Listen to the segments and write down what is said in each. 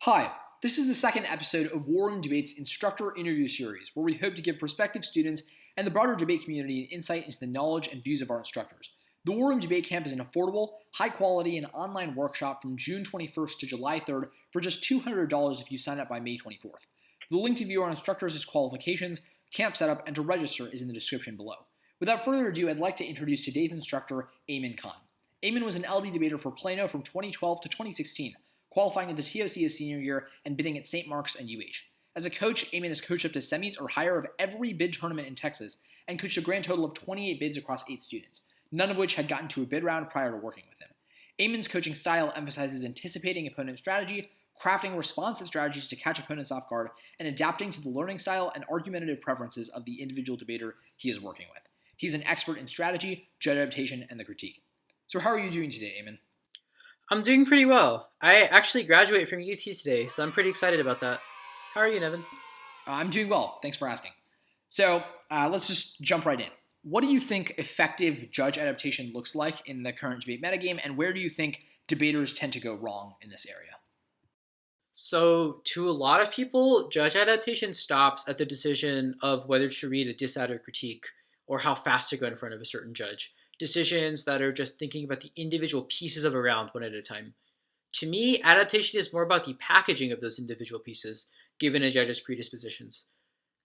Hi, this is the second episode of War Room Debate's Instructor interview series, where we hope to give prospective students and the broader debate community an insight into the knowledge and views of our instructors. The War Room Debate Camp is an affordable, high-quality, and online workshop from June 21st to July 3rd for just $200 if you sign up by May 24th. The link to view our instructors' qualifications, camp setup, and to register is in the description below. Without further ado, I'd like to introduce today's instructor, Aimun Khan. Aimun was an LD debater for Plano from 2012 to 2016, qualifying in the TOC his senior year and bidding at St. Mark's and UH. As a coach, Aimun has coached up to semis or higher of every bid tournament in Texas and coached a grand total of 28 bids across 8 students, none of which had gotten to a bid round prior to working with him. Aimun's coaching style emphasizes anticipating opponent strategy, crafting responsive strategies to catch opponents off guard, and adapting to the learning style and argumentative preferences of the individual debater he is working with. He's an expert in strategy, judge adaptation, and the critique. So how are you doing today, Aimun? I'm doing pretty well. I actually graduate from UT today, so I'm pretty excited about that. How are you, Nevin? I'm doing well. Thanks for asking. So let's just jump right in. What do you think effective judge adaptation looks like in the current debate metagame, and where do you think debaters tend to go wrong in this area? So, to a lot of people, judge adaptation stops at the decision of whether to read a disad or critique, or how fast to go in front of a certain judge. Decisions that are just thinking about the individual pieces of a round one at a time. To me, adaptation is more about the packaging of those individual pieces, given a judge's predispositions.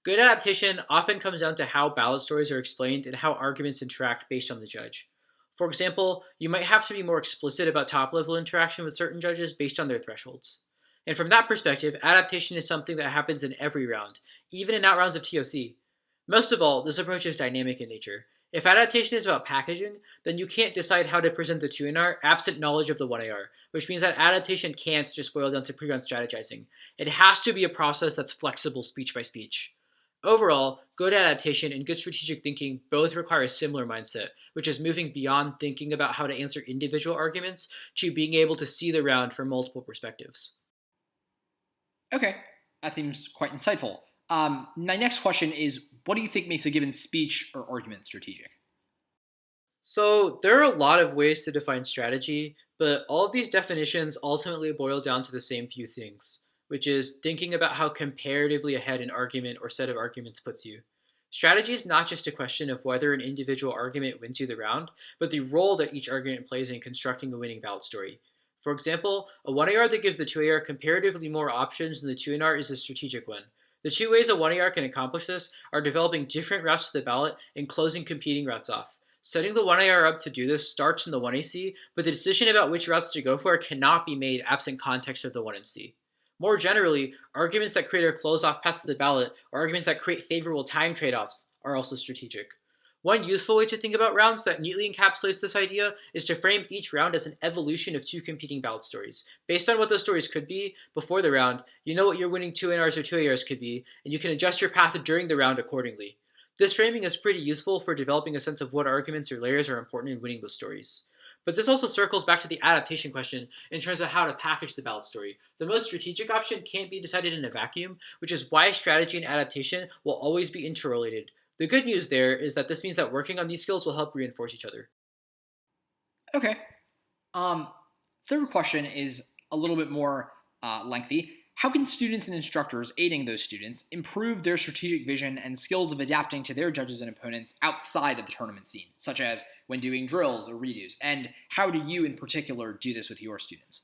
Good adaptation often comes down to how ballot stories are explained and how arguments interact based on the judge. For example, you might have to be more explicit about top-level interaction with certain judges based on their thresholds. And from that perspective, adaptation is something that happens in every round, even in out rounds of TOC. Most of all, this approach is dynamic in nature. If adaptation is about packaging, then you can't decide how to present the 2NR absent knowledge of the 1AR, which means that adaptation can't just boil down to pre-round strategizing. It has to be a process that's flexible speech by speech. Overall, good adaptation and good strategic thinking both require a similar mindset, which is moving beyond thinking about how to answer individual arguments to being able to see the round from multiple perspectives. Okay, that seems quite insightful. My next question is, what do you think makes a given speech or argument strategic? So there are a lot of ways to define strategy, but all of these definitions ultimately boil down to the same few things, which is thinking about how comparatively ahead an argument or set of arguments puts you. Strategy is not just a question of whether an individual argument wins you the round, but the role that each argument plays in constructing a winning ballot story. For example, a 1AR that gives the 2AR comparatively more options than the 2NR is a strategic one. The two ways a 1AR can accomplish this are developing different routes to the ballot and closing competing routes off. Setting the 1AR up to do this starts in the 1AC, but the decision about which routes to go for cannot be made absent context of the 1NC. More generally, arguments that create or close off paths to the ballot or arguments that create favorable time trade-offs are also strategic. One useful way to think about rounds that neatly encapsulates this idea is to frame each round as an evolution of two competing ballot stories. Based on what those stories could be before the round, you know what your winning 2NRs or 2ARs could be, and you can adjust your path during the round accordingly. This framing is pretty useful for developing a sense of what arguments or layers are important in winning those stories. But this also circles back to the adaptation question in terms of how to package the ballot story. The most strategic option can't be decided in a vacuum, which is why strategy and adaptation will always be interrelated. The good news there is that this means that working on these skills will help reinforce each other. Okay. Third question is a little bit more lengthy. How can students and instructors aiding those students improve their strategic vision and skills of adapting to their judges and opponents outside of the tournament scene, such as when doing drills or redos? And how do you in particular do this with your students?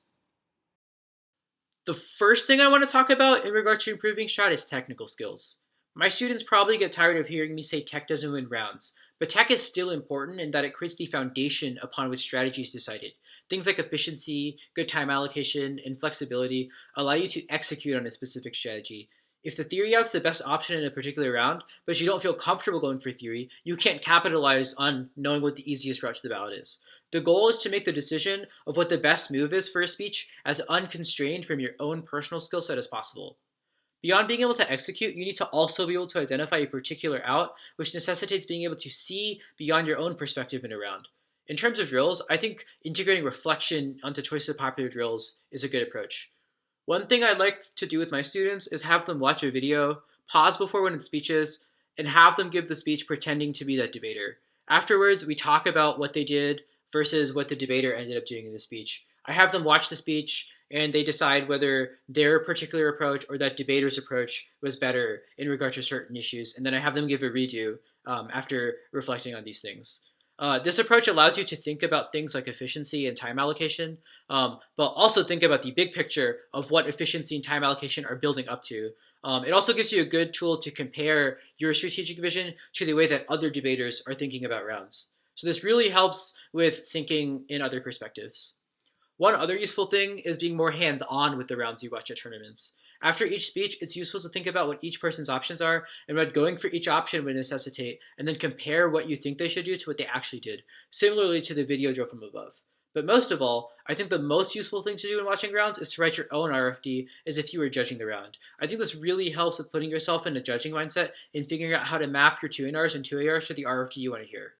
The first thing I want to talk about in regard to improving strat is technical skills. My students probably get tired of hearing me say tech doesn't win rounds, but tech is still important in that it creates the foundation upon which strategy is decided. Things like efficiency, good time allocation, and flexibility allow you to execute on a specific strategy. If the theory out's the best option in a particular round, but you don't feel comfortable going for theory, you can't capitalize on knowing what the easiest route to the ballot is. The goal is to make the decision of what the best move is for a speech as unconstrained from your own personal skill set as possible. Beyond being able to execute, you need to also be able to identify a particular out, which necessitates being able to see beyond your own perspective in a round. In terms of drills, I think integrating reflection onto choice of popular drills is a good approach. One thing I like to do with my students is have them watch a video, pause before one of the speeches, and have them give the speech pretending to be that debater. Afterwards, we talk about what they did versus what the debater ended up doing in the speech. I have them watch the speech and they decide whether their particular approach or that debater's approach was better in regard to certain issues. And then I have them give a redo after reflecting on these things. This approach allows you to think about things like efficiency and time allocation, but also think about the big picture of what efficiency and time allocation are building up to. It also gives you a good tool to compare your strategic vision to the way that other debaters are thinking about rounds. So this really helps with thinking in other perspectives. One other useful thing is being more hands-on with the rounds you watch at tournaments. After each speech, it's useful to think about what each person's options are and what going for each option would necessitate, and then compare what you think they should do to what they actually did, similarly to the video drill from above. But most of all, I think the most useful thing to do in watching rounds is to write your own RFD as if you were judging the round. I think this really helps with putting yourself in a judging mindset and figuring out how to map your 2NRs and 2ARs to the RFD you want to hear.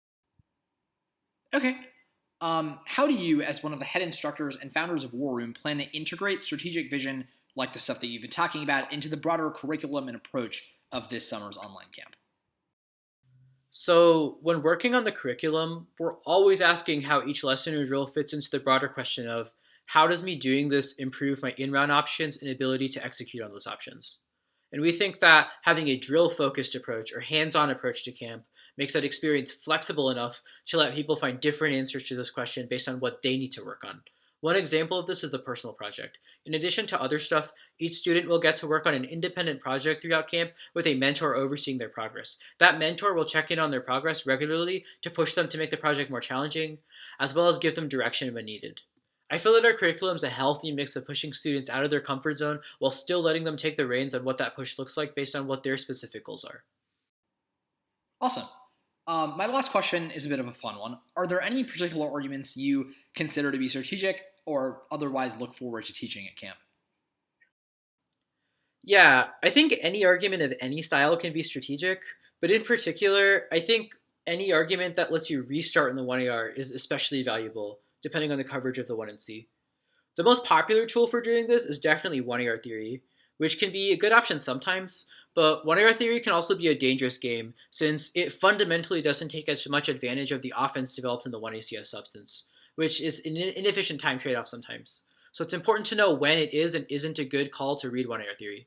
Okay. How do you, as one of the head instructors and founders of War Room, plan to integrate strategic vision, like the stuff that you've been talking about, into the broader curriculum and approach of this summer's online camp? So, when working on the curriculum, we're always asking how each lesson or drill fits into the broader question of how does me doing this improve my in-round options and ability to execute on those options? And we think that having a drill-focused approach or hands-on approach to camp makes that experience flexible enough to let people find different answers to this question based on what they need to work on. One example of this is the personal project. In addition to other stuff, each student will get to work on an independent project throughout camp with a mentor overseeing their progress. That mentor will check in on their progress regularly to push them to make the project more challenging, as well as give them direction when needed. I feel that our curriculum is a healthy mix of pushing students out of their comfort zone while still letting them take the reins on what that push looks like based on what their specific goals are. Awesome. My last question is a bit of a fun one. Are there any particular arguments you consider to be strategic or otherwise look forward to teaching at camp? Yeah, I think any argument of any style can be strategic, but in particular, I think any argument that lets you restart in the 1AR is especially valuable, depending on the coverage of the 1NC. The most popular tool for doing this is definitely 1AR theory, which can be a good option sometimes, but 1AR theory can also be a dangerous game since it fundamentally doesn't take as much advantage of the offense developed in the 1ACS substance, which is an inefficient time trade-off sometimes. So it's important to know when it is and isn't a good call to read 1AR theory.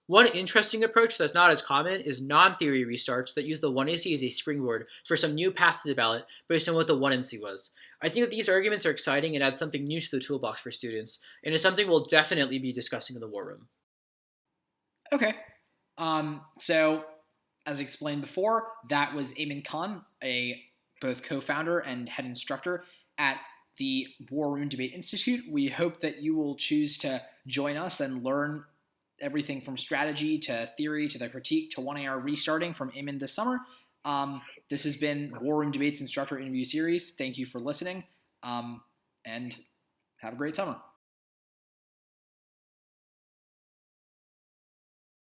One interesting approach that's not as common is non-theory restarts that use the 1AC as a springboard for some new path to the ballot based on what the 1NC was. I think that these arguments are exciting and add something new to the toolbox for students, and is something we'll definitely be discussing in the War Room. Okay. So, as explained before, that was Aimun Khan, a both co-founder and head instructor at the War Room Debate Institute. We hope that you will choose to join us and learn everything from strategy to theory to the critique to 1AR restarting from Aimun this summer. This has been War Room Debates Instructor Interview Series. Thank you for listening, and have a great summer.